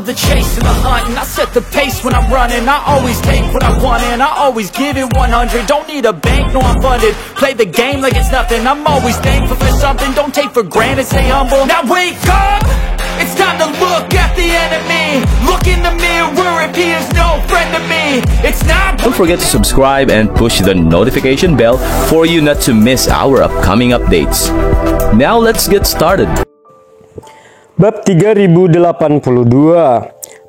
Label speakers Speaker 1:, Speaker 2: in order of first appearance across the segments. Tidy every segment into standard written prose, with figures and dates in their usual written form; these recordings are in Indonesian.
Speaker 1: love the chase and the hunt, and I set the pace when I'm running. I always take what I want and I always give it 100. Don't need a bank, no I'm funded. Play the game like it's nothing. I'm always thankful for something. Don't take for granted, stay humble. Now wake up, it's time to look at the enemy. Look in the mirror if he is no friend to me. It's not.
Speaker 2: Don't forget to subscribe and push the notification bell for you not to miss our upcoming updates. Now let's get started.
Speaker 3: Bab 3082.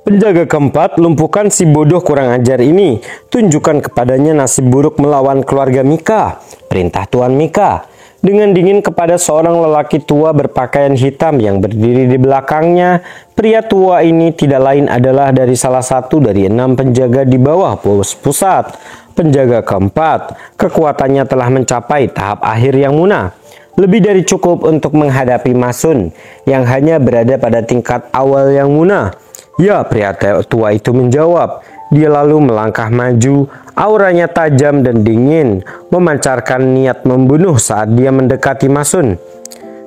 Speaker 3: Penjaga keempat, lumpuhkan si bodoh kurang ajar ini. Tunjukkan kepadanya nasib buruk melawan keluarga Mika. Perintah Tuan Mika. Dengan dingin kepada seorang lelaki tua berpakaian hitam yang berdiri di belakangnya. Pria tua ini tidak lain adalah dari salah satu dari 6 penjaga di bawah bos pusat. Penjaga keempat, kekuatannya telah mencapai tahap akhir yang munah. Lebih dari cukup untuk menghadapi Masun yang hanya berada pada tingkat awal yang munah. Ya, pria tua itu menjawab. Dia lalu melangkah maju, auranya tajam dan dingin, memancarkan niat membunuh saat dia mendekati Masun.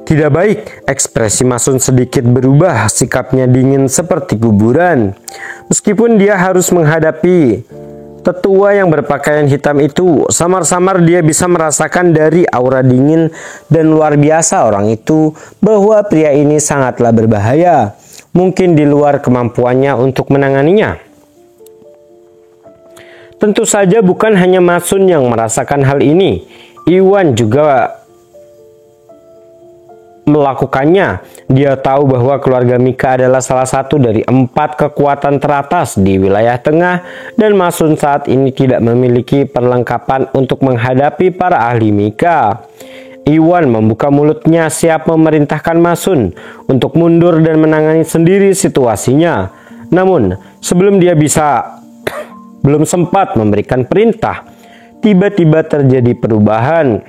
Speaker 3: Tidak baik, ekspresi Masun sedikit berubah, sikapnya dingin seperti kuburan. Meskipun dia harus menghadapi tetua yang berpakaian hitam itu, samar-samar dia bisa merasakan dari aura dingin dan luar biasa orang itu bahwa pria ini sangatlah berbahaya. Mungkin di luar kemampuannya untuk menanganinya. Tentu saja bukan hanya Masun yang merasakan hal ini. Iwan juga melakukannya. Dia tahu bahwa keluarga Mika adalah salah satu dari 4 kekuatan teratas di wilayah tengah dan Masun saat ini tidak memiliki perlengkapan untuk menghadapi para ahli Mika. Iwan membuka mulutnya siap memerintahkan Masun untuk mundur dan menangani sendiri situasinya. Namun sebelum dia belum sempat memberikan perintah, tiba-tiba terjadi perubahan.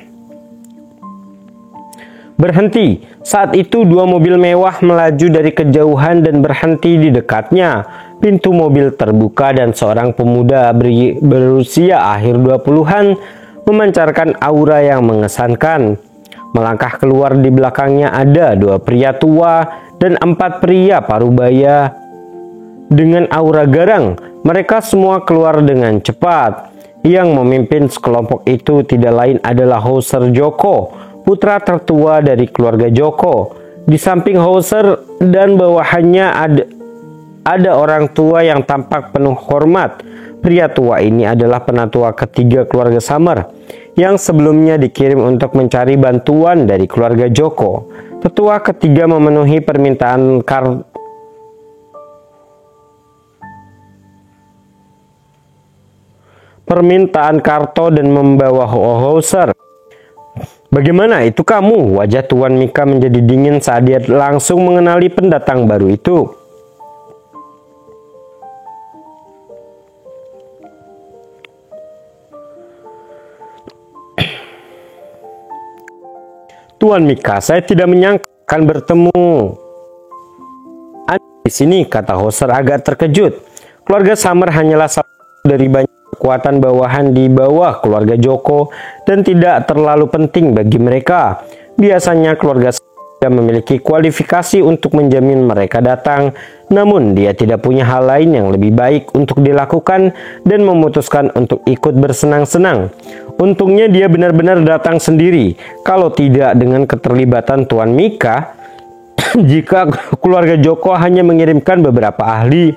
Speaker 3: Berhenti. Saat itu 2 mobil mewah melaju dari kejauhan dan berhenti di dekatnya. Pintu mobil terbuka dan seorang pemuda berusia akhir 20-an memancarkan aura yang mengesankan. Melangkah keluar di belakangnya ada 2 pria tua dan 4 pria parubaya dengan aura garang. Mereka semua keluar dengan cepat. Yang memimpin sekelompok itu tidak lain adalah Hauser Joko, putra tertua dari keluarga Joko. Di samping Hauser dan bawahannya ada orang tua yang tampak penuh hormat. Pria tua ini adalah penatua ketiga keluarga Summer yang sebelumnya dikirim untuk mencari bantuan dari keluarga Joko. Tetua ketiga memenuhi permintaan Karto dan membawa Hauser. Bagaimana itu kamu? Wajah Tuan Mika menjadi dingin saat dia langsung mengenali pendatang baru itu. Tuan Mika, saya tidak menyangka akan bertemu Anda di sini, kata Hauser agak terkejut. Keluarga Summer hanyalah satu dari banyak kekuatan bawahan di bawah keluarga Joko dan tidak terlalu penting bagi mereka. Biasanya keluarga tidak memiliki kualifikasi untuk menjamin mereka datang, namun dia tidak punya hal lain yang lebih baik untuk dilakukan dan memutuskan untuk ikut bersenang-senang. Untungnya dia benar-benar datang sendiri, kalau tidak dengan keterlibatan Tuan Mika. Jika keluarga Joko hanya mengirimkan beberapa ahli,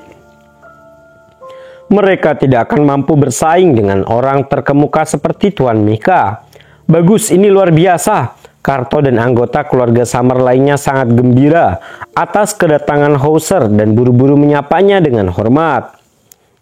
Speaker 3: mereka tidak akan mampu bersaing dengan orang terkemuka seperti Tuan Mika. Bagus, ini luar biasa. Karto dan anggota keluarga Summer lainnya sangat gembira atas kedatangan Hauser dan buru-buru menyapanya dengan hormat.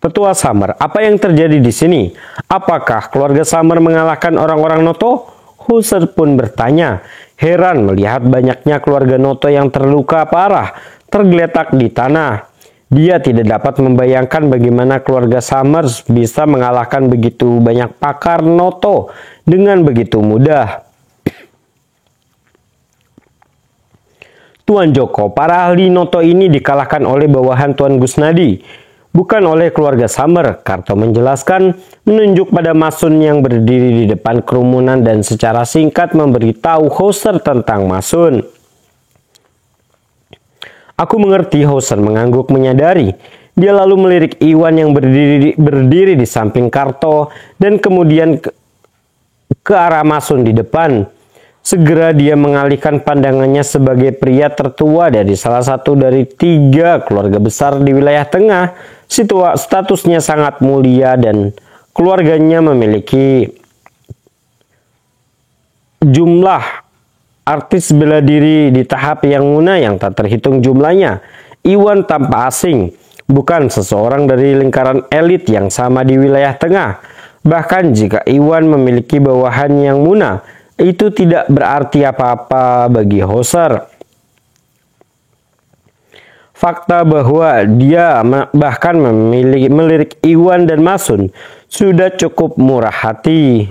Speaker 3: Tetua Summer, apa yang terjadi di sini? Apakah keluarga Summer mengalahkan orang-orang Noto? Hauser pun bertanya, heran melihat banyaknya keluarga Noto yang terluka parah, tergeletak di tanah. Dia tidak dapat membayangkan bagaimana keluarga Summers bisa mengalahkan begitu banyak pakar Noto dengan begitu mudah. Tuan Joko, para ahli Noto ini dikalahkan oleh bawahan Tuan Gusnadi, bukan oleh keluarga Summer, Karto menjelaskan, menunjuk pada Masun yang berdiri di depan kerumunan dan secara singkat memberitahu Hauser tentang Masun. Aku mengerti, Hauser mengangguk menyadari. Dia lalu melirik Iwan yang berdiri di samping Karto dan kemudian ke arah Masun di depan. Segera dia mengalihkan pandangannya sebagai pria tertua dari salah satu dari 3 keluarga besar di wilayah tengah. Statusnya sangat mulia dan keluarganya memiliki jumlah artis bela diri di tahap yang muna yang tak terhitung jumlahnya. Iwan tanpa asing, bukan seseorang dari lingkaran elit yang sama di wilayah tengah. Bahkan jika Iwan memiliki bawahan yang muna, itu tidak berarti apa-apa bagi Hauser. Fakta bahwa dia bahkan melirik Iwan dan Masun sudah cukup murah hati.